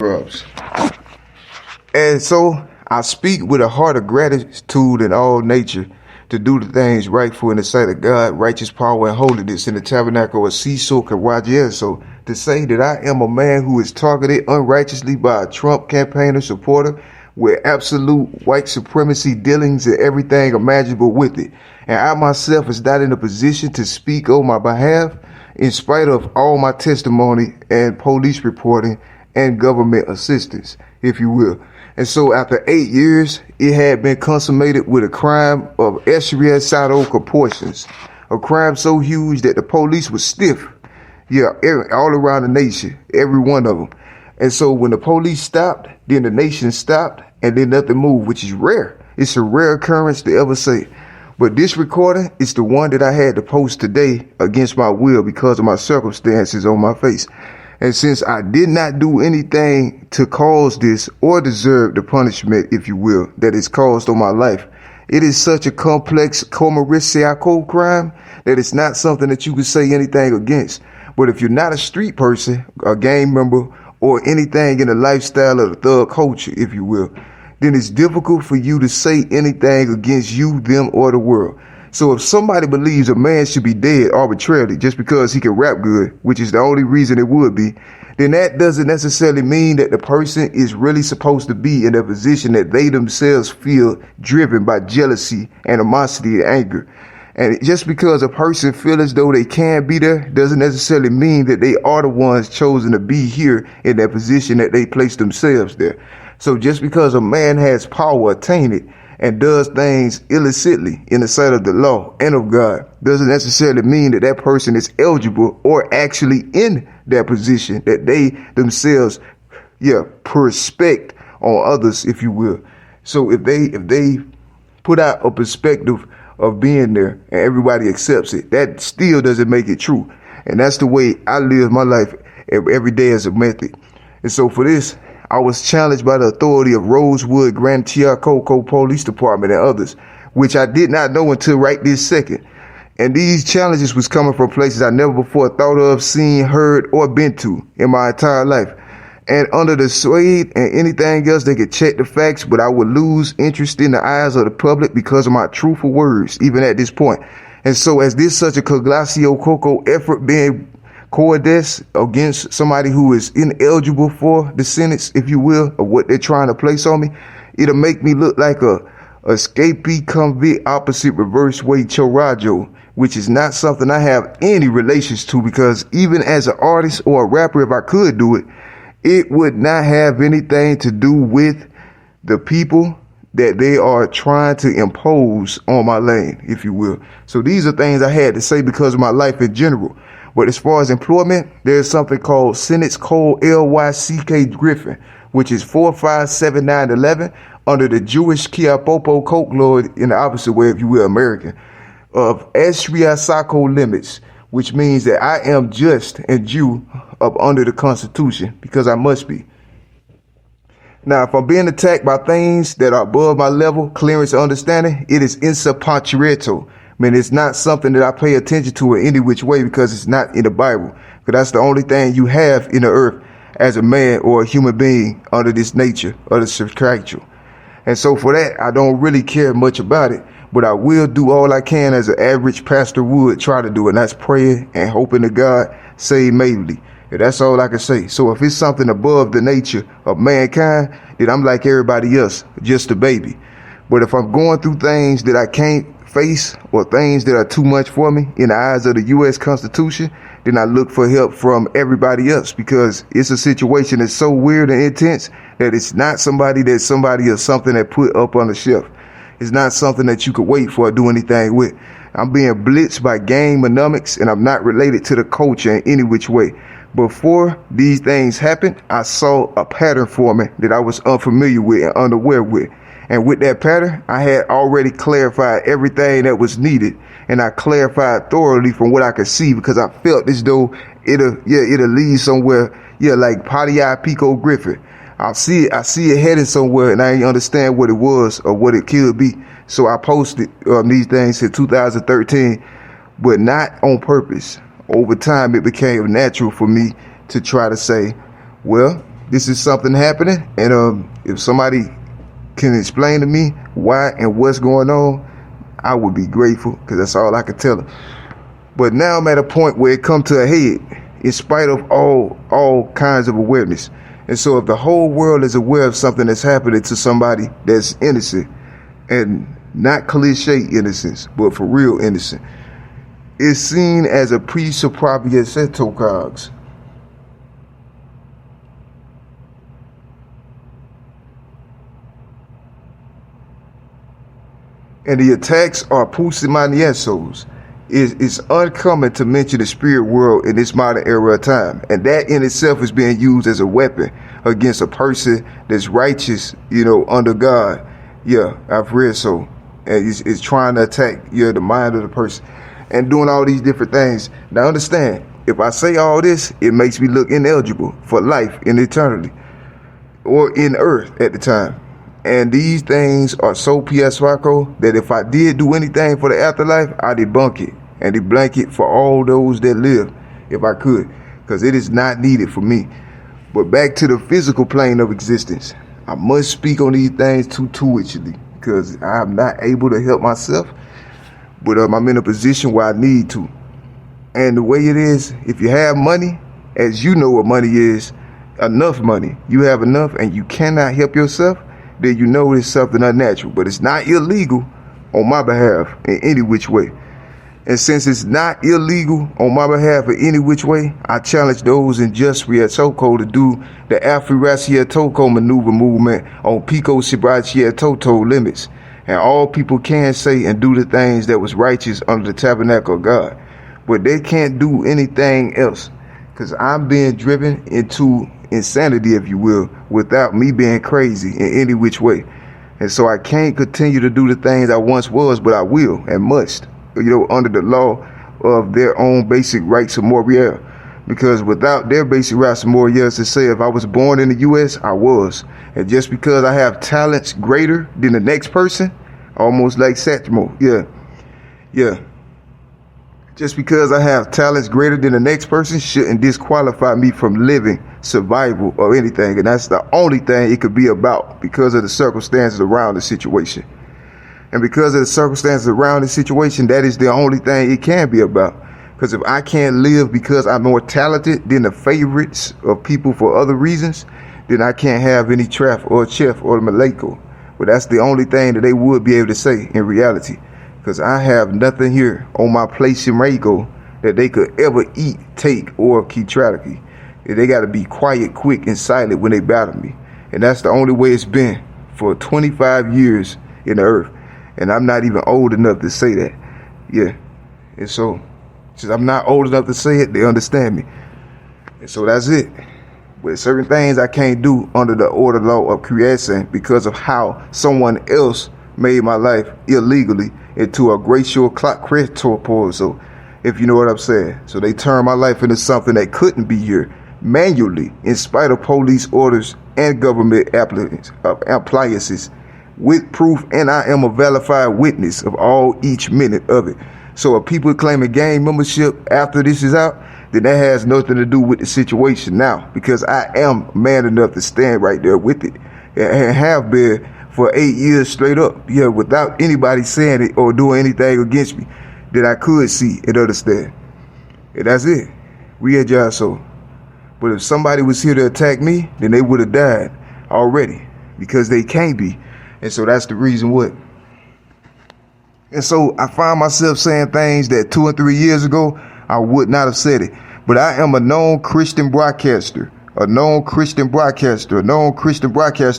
Rubs. And so I speak with a heart of gratitude in all nature to do the things rightful in the sight of God, righteous power and holiness in the tabernacle of Siso Kawajeso, to say that I am a man who is targeted unrighteously by a Trump campaigner supporter with absolute white supremacy dealings and everything imaginable with it. And I myself is not in a position to speak on my behalf in spite of all my testimony and police reporting and government assistance, if you will. And so after 8 years, it had been consummated with a crime of extraordinary proportions, a crime so huge that the police was stiff, all around the nation, every one of them. And so when the police stopped, then the nation stopped, and then nothing moved, which is rare. It's a rare occurrence to ever say. But this recording is the one that I had to post today against my will because of my circumstances on my face. And since I did not do anything to cause this or deserve the punishment, if you will, that is caused on my life, it is such a complex commercial crime that it's not something that you can say anything against. But if you're not a street person, a gang member, or anything in the lifestyle of the thug culture, if you will, then it's difficult for you to say anything against you, them, or the world. So if somebody believes a man should be dead arbitrarily just because he can rap good, which is the only reason it would be, then that doesn't necessarily mean that the person is really supposed to be in a position that they themselves feel driven by jealousy, animosity, and anger. And just because a person feels as though they can be there doesn't necessarily mean that they are the ones chosen to be here in that position that they place themselves there. So just because a man has power attained and does things illicitly in the sight of the law and of God doesn't necessarily mean that that person is eligible or actually in that position that they themselves, perspect on others, if you will. So if they put out a perspective of being there and everybody accepts it, that still doesn't make it true. And that's the way I live my life every day as a method. And so for this, I was challenged by the authority of Rosewood, Grand Tiacoco Police Department and others, which I did not know until right this second. And these challenges was coming from places I never before thought of, seen, heard, or been to in my entire life. And under the sway and anything else, they could check the facts, but I would lose interest in the eyes of the public because of my truthful words, even at this point. And so as this such a Coglasio Coco effort being coalesced against somebody who is ineligible for the sentence, if you will, of what they're trying to place on me, it'll make me look like a escapee convict opposite reverse way Chorajo, which is not something I have any relations to, because even as an artist or a rapper, if I could do it, it would not have anything to do with the people that they are trying to impose on my lane, if you will. So these are things I had to say because of my life in general. But as far as employment, there's something called Sentence Code LYCK Griffin, which is 457911 under the Jewish Kiapopo folklore in the opposite way, if you will, American, of Esria Sako limits, which means that I am just and due up under the Constitution because I must be. Now, if I'm being attacked by things that are above my level, clearance, or understanding, it is insupportato. I mean, it's not something that I pay attention to in any which way because it's not in the Bible. Because that's the only thing you have in the earth as a man or a human being under this nature of the subtractual. And so for that, I don't really care much about it. But I will do all I can as an average pastor would try to do. And that's praying and hoping to God save mainly. And that's all I can say. So if it's something above the nature of mankind, then I'm like everybody else, just a baby. But if I'm going through things that I can't face or things that are too much for me in the eyes of the U.S. Constitution, then I look for help from everybody else because it's a situation that's so weird and intense that it's not somebody or something that put up on the shelf. It's not something that you could wait for or do anything with. I'm being blitzed by gang monomics and I'm not related to the culture in any which way. Before these things happened, I saw a pattern forming that I was unfamiliar with and unaware with. And with that pattern, I had already clarified everything that was needed. And I clarified thoroughly from what I could see because I felt as though it'll lead somewhere, like Potty-Eye Pico Griffin. I see it heading somewhere and I didn't understand what it was or what it could be. So I posted these things in 2013, but not on purpose. Over time, it became natural for me to try to say, well, this is something happening, and if somebody can explain to me why and what's going on, I would be grateful, because that's all I can tell them. But now I'm at a point where it come to a head, in spite of all kinds of awareness. And so if the whole world is aware of something that's happening to somebody that's innocent, and not cliche innocence, but for real innocent, it's seen as a piece of propaganda cogs. And the attacks are pusillanimos. It's uncommon to mention the spirit world in this modern era of time. And that in itself is being used as a weapon against a person that's righteous, under God. Yeah, I've read so. And it's trying to attack, the mind of the person and doing all these different things. Now understand, if I say all this, it makes me look ineligible for life in eternity or in earth at the time. And these things are so PS-Faco that if I did do anything for the afterlife, I debunk it and debunk it for all those that live, if I could, because it is not needed for me. But back to the physical plane of existence, I must speak on these things tuitively because I'm not able to help myself, but I'm in a position where I need to. And the way it is, if you have money, as you know what money is, enough money, you have enough and you cannot help yourself, then you know it's something unnatural. But it's not illegal on my behalf in any which way. And since it's not illegal on my behalf in any which way, I challenge those in Just Riatoko to do the Afri-Rasiatoko maneuver movement on Pico Sibratiatoto limits. And all people can say and do the things that was righteous under the tabernacle of God. But they can't do anything else, because I'm being driven into insanity, if you will, without me being crazy in any which way. And so I can't continue to do the things I once was, but I will and must, under the law of their own basic rights of Moriel. Because without their basic rights of Moriel to say if I was born in the U.S., I was. And just because I have talents greater than the next person, almost like Satchmo, yeah. Just because I have talents greater than the next person shouldn't disqualify me from living, survival, or anything. And that's the only thing it could be about, because of the circumstances around the situation. And because of the circumstances around the situation, that is the only thing it can be about. Because if I can't live because I'm more talented than the favorites of people for other reasons, then I can't have any Traf or Chef or Maleko. But that's the only thing that they would be able to say in reality. Because I have nothing here on my place in Rago that they could ever eat, take, or keep track of. They got to be quiet, quick, and silent when they battle me. And that's the only way it's been for 25 years in the earth. And I'm not even old enough to say that. Yeah. And so, since I'm not old enough to say it, they understand me. And so that's it. But certain things I can't do under the order law of creation because of how someone else made my life illegally into a glacial clock proposal, if you know what I'm saying. So they turned my life into something that couldn't be here manually, in spite of police orders and government appliances, with proof, and I am a valified witness of each minute of it. So if people claiming gang membership after this is out, then that has nothing to do with the situation now, because I am man enough to stand right there with it, and have been for 8 years straight up, without anybody saying it or doing anything against me that I could see and understand. And that's it. We had y'all so. But if somebody was here to attack me, then they would have died already, because they can't be. And so that's the reason what. And so I find myself saying things that 2 and 3 years ago, I would not have said it. But I am a known Christian broadcaster. A known Christian broadcaster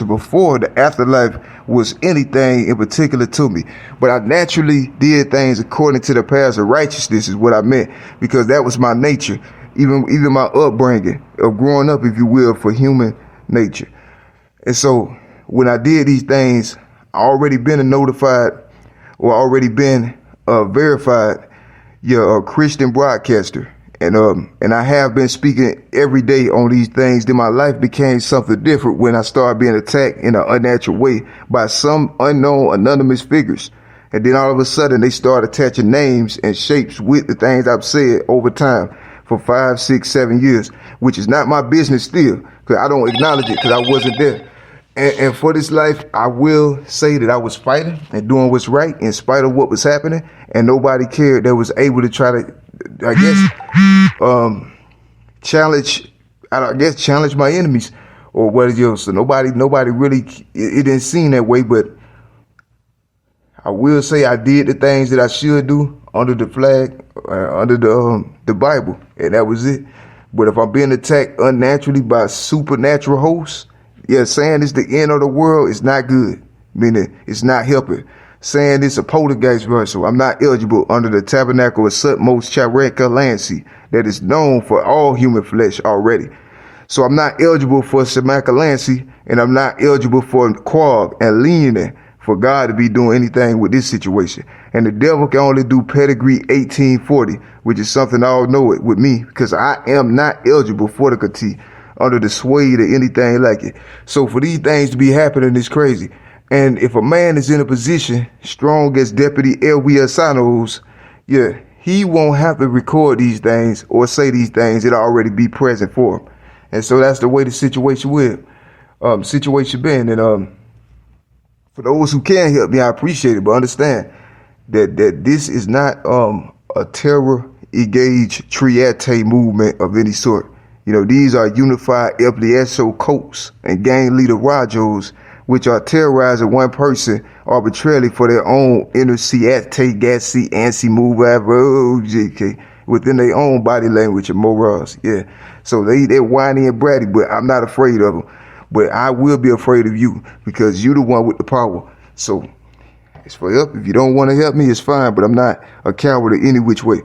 before the afterlife was anything in particular to me. But I naturally did things according to the paths of righteousness is what I meant, because that was my nature, even my upbringing of growing up, if you will, for human nature. And so when I did these things, I already been notified or already been verified, a Christian broadcaster. And I have been speaking every day on these things. Then my life became something different when I started being attacked in an unnatural way by some unknown anonymous figures. And then all of a sudden they start attaching names and shapes with the things I've said over time for 5, 6, 7 years, which is not my business still, because I don't acknowledge it because I wasn't there. And for this life, I will say that I was fighting and doing what's right in spite of what was happening, and nobody cared that was able to try to, I guess, challenge my enemies or what is yours. So nobody really, it didn't seem that way, but I will say I did the things that I should do under the flag, under the Bible, and that was it. But if I'm being attacked unnaturally by supernatural hosts, yeah, saying it's the end of the world is not good, meaning it's not helping. Saying it's a poltergeist vessel, I'm not eligible under the tabernacle of Sutmost Chirekalansi that is known for all human flesh already. So I'm not eligible for Samakalansi, and I'm not eligible for Quag and Leaning for God to be doing anything with this situation. And the devil can only do pedigree 1840, which is something I all know it with me, because I am not eligible for the Kati under the sway or anything like it. So for these things to be happening is crazy. And if a man is in a position strong as Deputy Elwia Sanos, yeah, he won't have to record these things or say these things. It'll already be present for him. And so that's the way the situation been. And for those who can help me, I appreciate it. But understand that this is not a terror engaged triate movement of any sort. You know, these are unified Eplieso cults and gang leader Rajos, which are terrorizing one person arbitrarily for their own inner siate, gassy, antsy move, within their own body language and morals. Yeah. So they're whiny and bratty, but I'm not afraid of them. But I will be afraid of you because you're the one with the power. So it's for help. If you don't want to help me, it's fine, but I'm not a coward in any which way.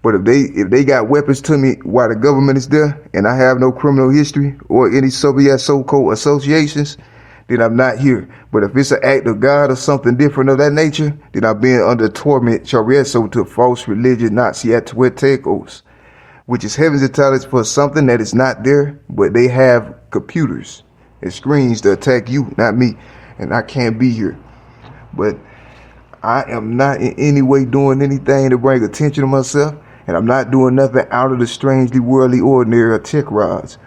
But if they got weapons to me while the government is there and I have no criminal history or any Soviet so-called associations, then I'm not here. But if it's an act of God or something different of that nature, then I'm being under torment, charieso to false religion, Nazi atuetekos, which is heaven's intelligence for something that is not there, but they have computers and screens to attack you, not me, and I can't be here. But I am not in any way doing anything to bring attention to myself, and I'm not doing nothing out of the strangely worldly ordinary or tech rods.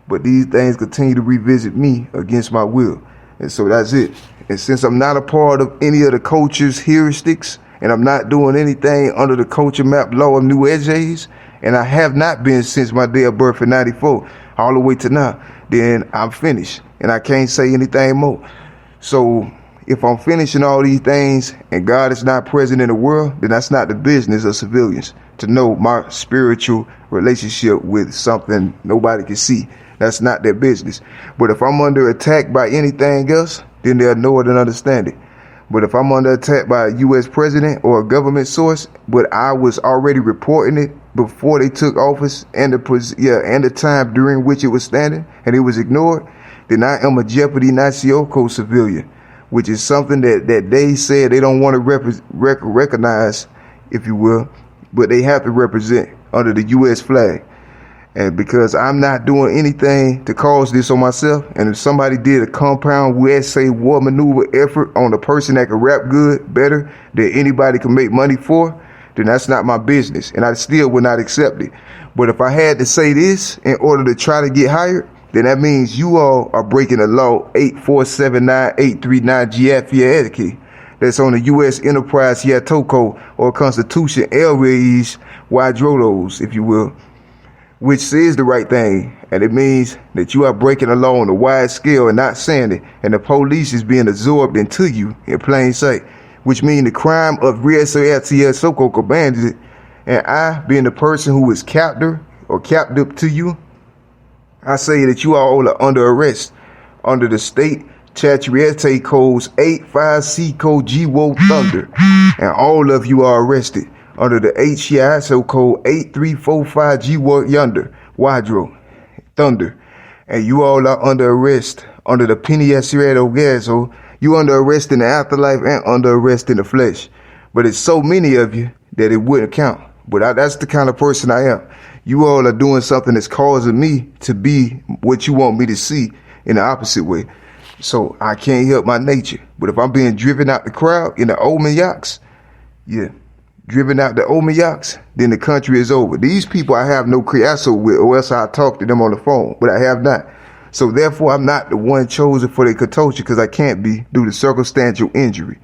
But these things continue to revisit me against my will. And so that's it. And since I'm not a part of any of the culture's heuristics, and I'm not doing anything under the culture map law of New Edges, and I have not been since my day of birth in 94, all the way to now, then I'm finished. And I can't say anything more. So if I'm finishing all these things and God is not present in the world, then that's not the business of civilians to know my spiritual relationship with something nobody can see. That's not their business. But if I'm under attack by anything else, then they'll know it and understand it. But if I'm under attack by a U.S. president or a government source, but I was already reporting it before they took office and the time during which it was standing and it was ignored, then I am a Jeopardy Nazioko civilian, which is something that they said they don't want to recognize, if you will, but they have to represent under the U.S. flag. And because I'm not doing anything to cause this on myself, and if somebody did a compound USA war maneuver effort on a person that can rap good, better, that anybody can make money for, then that's not my business, and I still would not accept it. But if I had to say this in order to try to get hired, then that means you all are breaking the law 8479839 GFIA that's on the U.S. Enterprise Yatoko or Constitution Airways Wadrolos, if you will, which says the right thing, and it means that you are breaking the law on a wide scale and not saying it, and the police is being absorbed into you in plain sight, which means the crime of Riesoatia Soko Bandit, and I, being the person who is captive to you, I say that you are all under arrest under the state Chatriete codes 85C code GWO Thunder, and all of you are arrested under the HISO code 8345 GWO Yonder Wadro Thunder, and you all are under arrest under the Piniasredo Gazo. You under arrest in the afterlife and under arrest in the flesh. But it's so many of you that it wouldn't count. But that's the kind of person I am. You all are doing something that's causing me to be what you want me to see in the opposite way. So I can't help my nature. But if I'm being driven out the crowd in the Omen Yaks, yeah, driven out the Omiaks, then the country is over. These people I have no creosote with, or else I talk to them on the phone, but I have not. So therefore, I'm not the one chosen for the Katocha because I can't be due to circumstantial injury.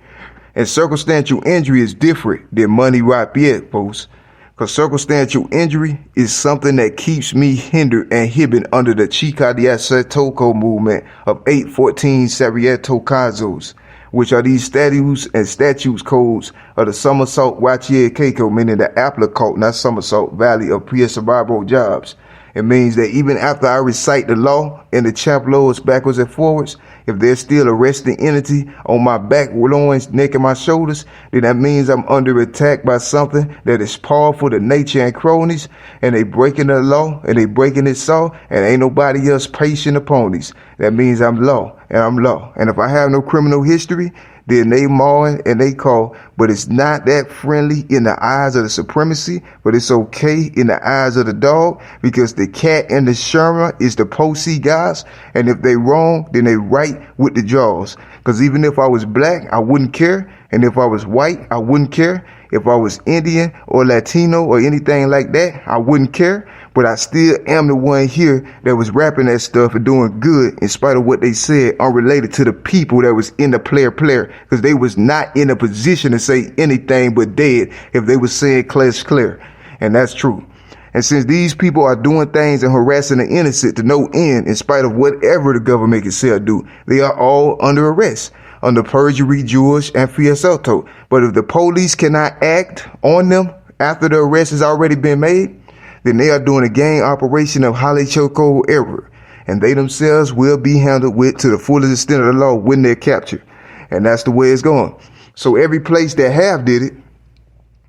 And circumstantial injury is different than money rapiet, folks. Because circumstantial injury is something that keeps me hindered and hidden under the Chikadiasetoko movement of 814 Sarieto Kazos, which are these statutes and statutes codes of the Somersault Wachie Keiko, meaning the Applicant, not Somersault Valley of Priesababo jobs. It means that even after I recite the law and the chaploads backwards and forwards, if there's still a resting entity on my back, loins, neck, and my shoulders, then that means I'm under attack by something that is powerful to nature and cronies, and they breaking the law and they breaking it saw, and ain't nobody else patient upon these. That means I'm law, and I'm law. And if I have no criminal history, then they mawing and they call, but it's not that friendly in the eyes of the supremacy, but it's okay in the eyes of the dog, because the cat and the Sherma is the Posey guys, and if they wrong, then they right with the jaws. Because even if I was black, I wouldn't care, and if I was white, I wouldn't care. If I was Indian or Latino or anything like that, I wouldn't care. But I still am the one here that was rapping that stuff and doing good in spite of what they said unrelated to the people that was in the player, because they was not in a position to say anything but dead if they was saying clear. And that's true. And since these people are doing things and harassing the innocent to no end, in spite of whatever the government can say or do, they are all under arrest, under perjury, Jewish, and fiasco. But if the police cannot act on them after the arrest has already been made, then they are doing a gang operation of Hale Choco error, and they themselves will be handled with to the fullest extent of the law when they're captured. And that's the way it's going. So every place that have did it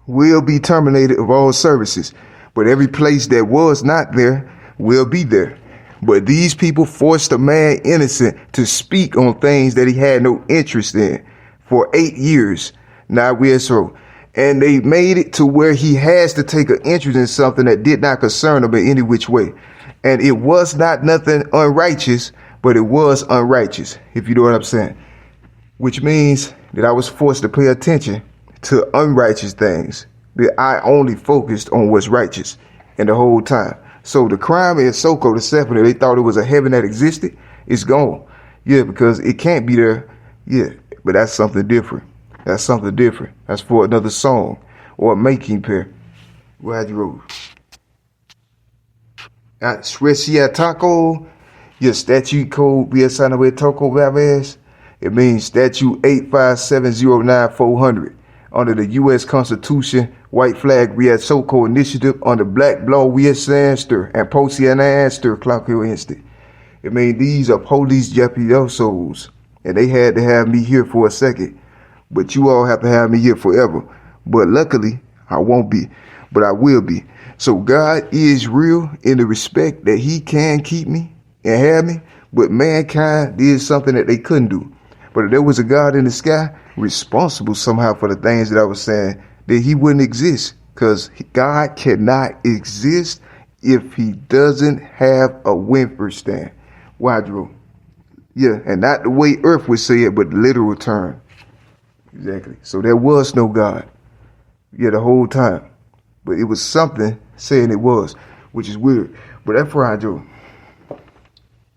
will be terminated of all services, but every place that was not there will be there. But these people forced a man innocent to speak on things that he had no interest in for 8 years. Now we're so. And they made it to where he has to take an interest in something that did not concern him in any which way. And it was not nothing unrighteous, but it was unrighteous, if you know what I'm saying. Which means that I was forced to pay attention to unrighteous things. That I only focused on what's righteous and the whole time. So the crime in Soko, the Sephora, they thought it was a heaven that existed. It's gone. Yeah, because it can't be there. Yeah, but that's something different. That's something different. That's for another song or a making pair. Where had you wrote? Sresia Taco, your statute code, Viasanawe Toko Vavez. It means statute 85709-400 under the U.S. Constitution, White Flag Riyad Soko Initiative under Black Blow Riyad Sanster and Posiana Anster Clarkhill Instant. It means these are police jeopardosos, and they had to have me here for a second. But you all have to have me here forever. But luckily, I won't be, but I will be. So God is real in the respect that he can keep me and have me, but mankind did something that they couldn't do. But if there was a God in the sky responsible somehow for the things that I was saying, then he wouldn't exist, because God cannot exist if he doesn't have a whimper stand. Wadro. Yeah, and not the way Earth would say it, but the literal term. Exactly. So there was no God. Yeah, the whole time. But it was something saying it was, which is weird. But that's for I do.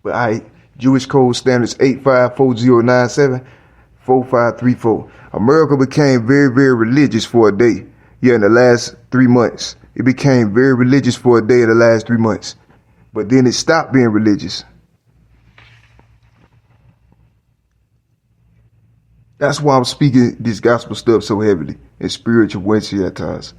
But Jewish code standards 854097-4534. America became very, very religious for a day. Yeah, in the last 3 months. It became very religious for a day in the last 3 months. But then it stopped being religious. That's why I'm speaking this gospel stuff so heavily and spiritual Wednesday at times.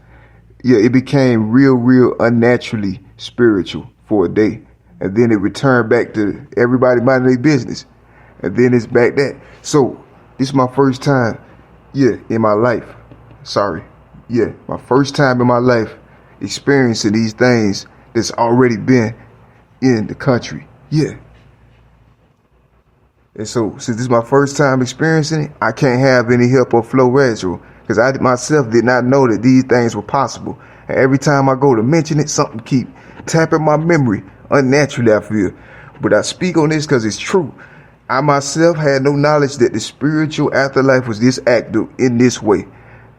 Yeah, it became real unnaturally spiritual for a day. And then it returned back to everybody minding their business. And then it's back that. So this is my first time, in my life. My first time in my life experiencing these things that's already been in the country. Yeah. And so, since this is my first time experiencing it, I can't have any help or flow residual, because I myself did not know that these things were possible. And every time I go to mention it, something keep tapping my memory unnaturally, I feel. But I speak on this because it's true. I myself had no knowledge that the spiritual afterlife was this active in this way.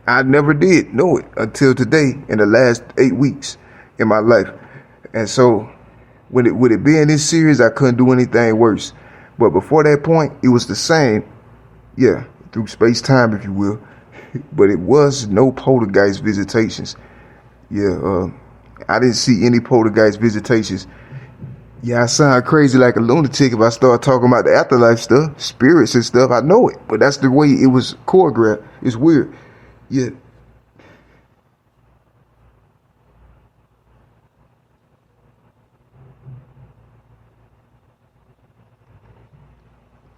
I never did know it until today in the last 8 weeks in my life. And so with it being this serious, I couldn't do anything worse. But before that point, it was the same. Yeah, through space-time, if you will. But it was no poltergeist visitations. Yeah, I didn't see any poltergeist visitations. Yeah, I sound crazy like a lunatic if I start talking about the afterlife stuff, spirits and stuff. I know it, but that's the way it was choreographed. It's weird. Yeah.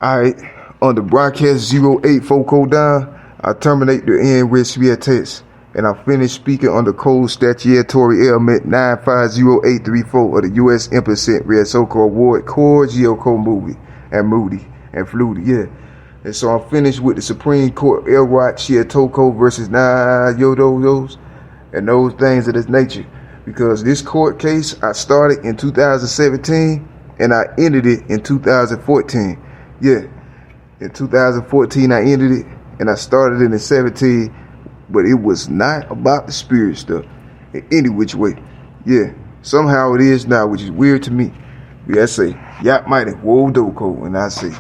Alright, on the broadcast 084 code down, I terminate the en res test, and I finish speaking on the code statutory element 9500834 of the U.S. Embassy Red Soko Award Core Geoco movie and Moody and Flutie, yeah. And so I'm finished with the Supreme Court Elrod Chiatoko versus Yodos and those things of this nature. Because this court case I started in 2017 and I ended it in 2014. Yeah, in 2014 I ended it, and I started it in 17, but it was not about the spirit stuff in any which way. Yeah, somehow it is now, which is weird to me. Yeah, I say, Yap Mighty, Whoa Doko, and I say,